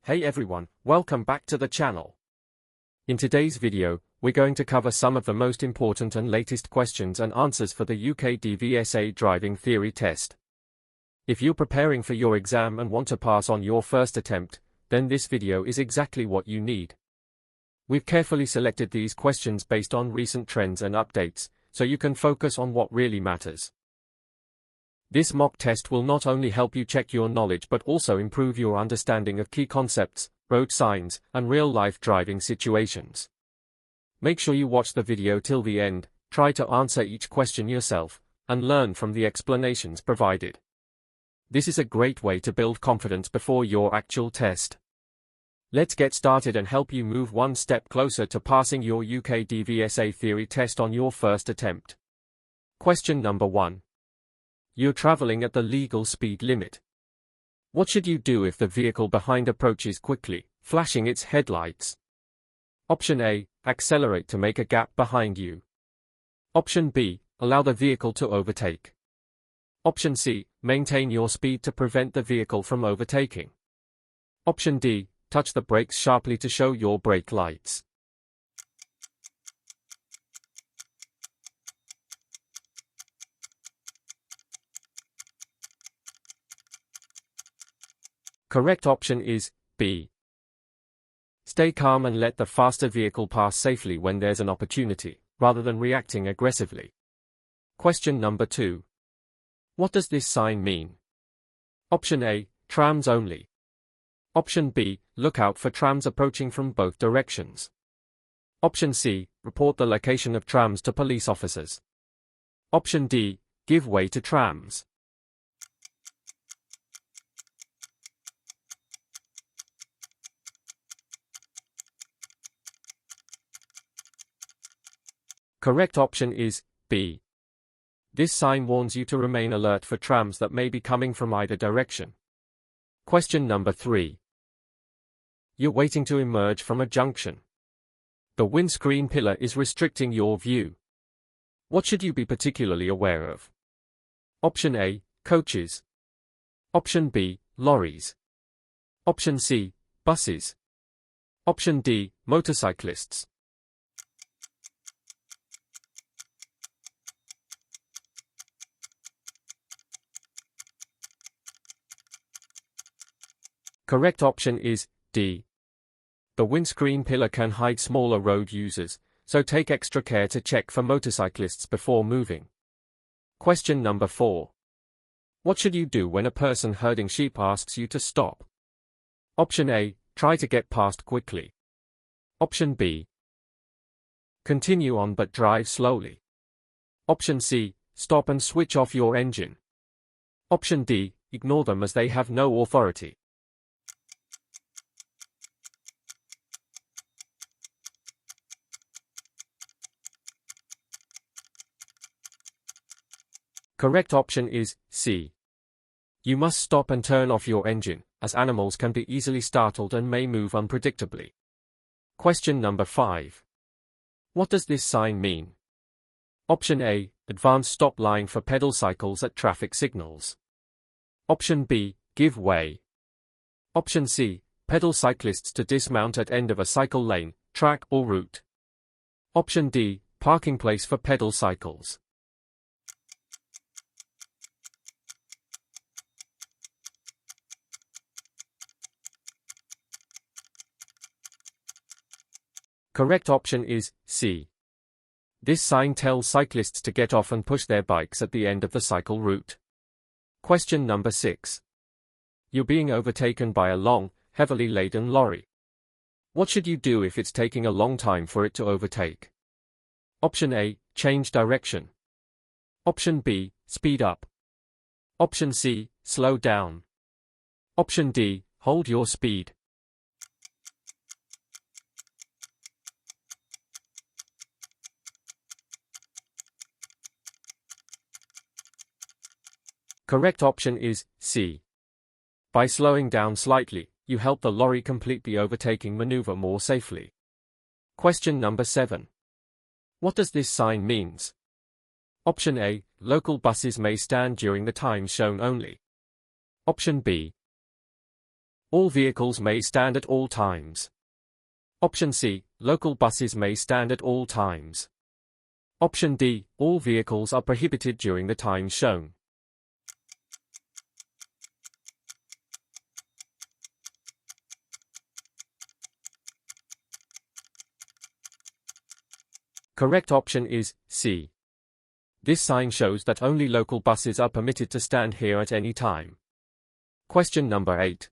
Hey everyone, welcome back to the channel. In today's video, we're going to cover some of the most important and latest questions and answers for the UK DVSA driving theory test. If you're preparing for your exam and want to pass on your first attempt, then this video is exactly what you need. We've carefully selected these questions based on recent trends and updates, so you can focus on what really matters. This mock test will not only help you check your knowledge but also improve your understanding of key concepts, road signs, and real-life driving situations. Make sure you watch the video till the end, try to answer each question yourself, and learn from the explanations provided. This is a great way to build confidence before your actual test. Let's get started and help you move one step closer to passing your UK DVSA theory test on your first attempt. Question number 1. You're traveling at the legal speed limit. What should you do if the vehicle behind approaches quickly, flashing its headlights? Option A, accelerate to make a gap behind you. Option B, allow the vehicle to overtake. Option C, maintain your speed to prevent the vehicle from overtaking. Option D, touch the brakes sharply to show your brake lights. Correct option is B. Stay calm and let the faster vehicle pass safely when there's an opportunity, rather than reacting aggressively. Question number 2. What does this sign mean? Option A, trams only. Option B, look out for trams approaching from both directions. Option C, report the location of trams to police officers. Option D, give way to trams. Correct option is B. This sign warns you to remain alert for trams that may be coming from either direction. Question number 3. You're waiting to emerge from a junction. The windscreen pillar is restricting your view. What should you be particularly aware of? Option A, coaches. Option B, lorries. Option C, buses. Option D, motorcyclists. Correct option is D. The windscreen pillar can hide smaller road users, so take extra care to check for motorcyclists before moving. Question number 4. What should you do when a person herding sheep asks you to stop? Option A, try to get past quickly. Option B, continue on but drive slowly. Option C, stop and switch off your engine. Option D, ignore them as they have no authority. Correct option is C. You must stop and turn off your engine, as animals can be easily startled and may move unpredictably. Question number 5. What does this sign mean? Option A, advanced stop line for pedal cycles at traffic signals. Option B, give way. Option C, pedal cyclists to dismount at end of a cycle lane, track or route. Option D, parking place for pedal cycles. Correct option is C. This sign tells cyclists to get off and push their bikes at the end of the cycle route. Question number 6. You're being overtaken by a long, heavily laden lorry. What should you do if it's taking a long time for it to overtake? Option A, change direction. Option B, speed up. Option C, slow down. Option D, hold your speed. Correct option is C. By slowing down slightly, you help the lorry complete the overtaking maneuver more safely. Question number 7. What does this sign means? Option A, local buses may stand during the times shown only. Option B, All vehicles may stand at all times. Option C, local buses may stand at all times. Option D, all vehicles are prohibited during the times shown. Correct option is C. This sign shows that only local buses are permitted to stand here at any time. Question number 8.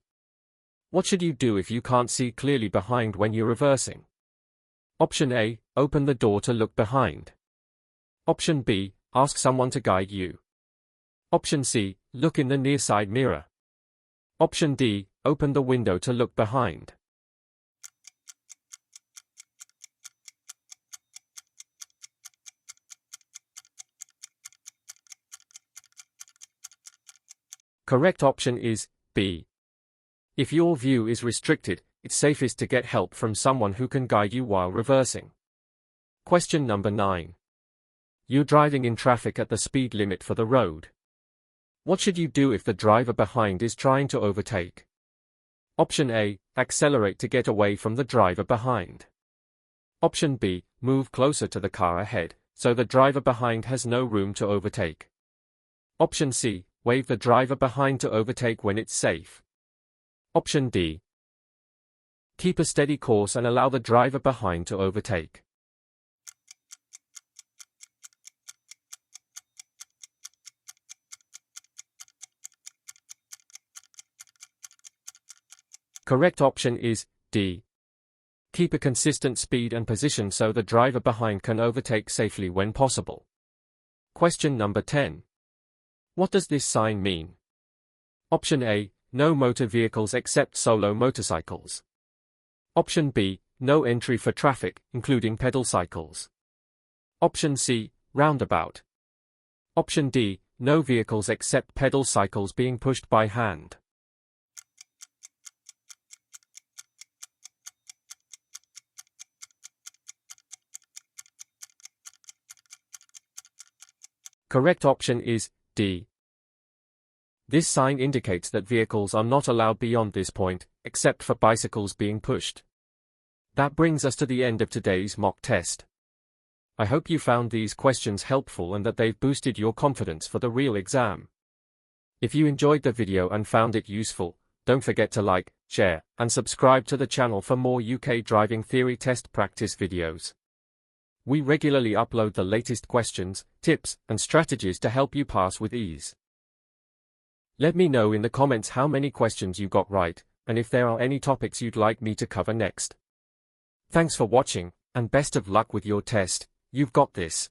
What should you do if you can't see clearly behind when you're reversing? Option A, open the door to look behind. Option B, ask someone to guide you. Option C, look in the near side mirror. Option D, open the window to look behind. Correct option is B. If your view is restricted, it's safest to get help from someone who can guide you while reversing. Question number 9. You're driving in traffic at the speed limit for the road. What should you do if the driver behind is trying to overtake? Option A, accelerate to get away from the driver behind. Option B, move closer to the car ahead, so the driver behind has no room to overtake. Option C, wave the driver behind to overtake when it's safe. Option D, keep a steady course and allow the driver behind to overtake. Correct option is D. Keep a consistent speed and position so the driver behind can overtake safely when possible. Question number 10. What does this sign mean? Option A, no motor vehicles except solo motorcycles. Option B, no entry for traffic, including pedal cycles. Option C, roundabout. Option D, no vehicles except pedal cycles being pushed by hand. Correct option is D. This sign indicates that vehicles are not allowed beyond this point, except for bicycles being pushed. That brings us to the end of today's mock test. I hope you found these questions helpful and that they've boosted your confidence for the real exam. If you enjoyed the video and found it useful, don't forget to like, share, and subscribe to the channel for more UK driving theory test practice videos. We regularly upload the latest questions, tips, and strategies to help you pass with ease. Let me know in the comments how many questions you got right, and if there are any topics you'd like me to cover next. Thanks for watching, and best of luck with your test. You've got this.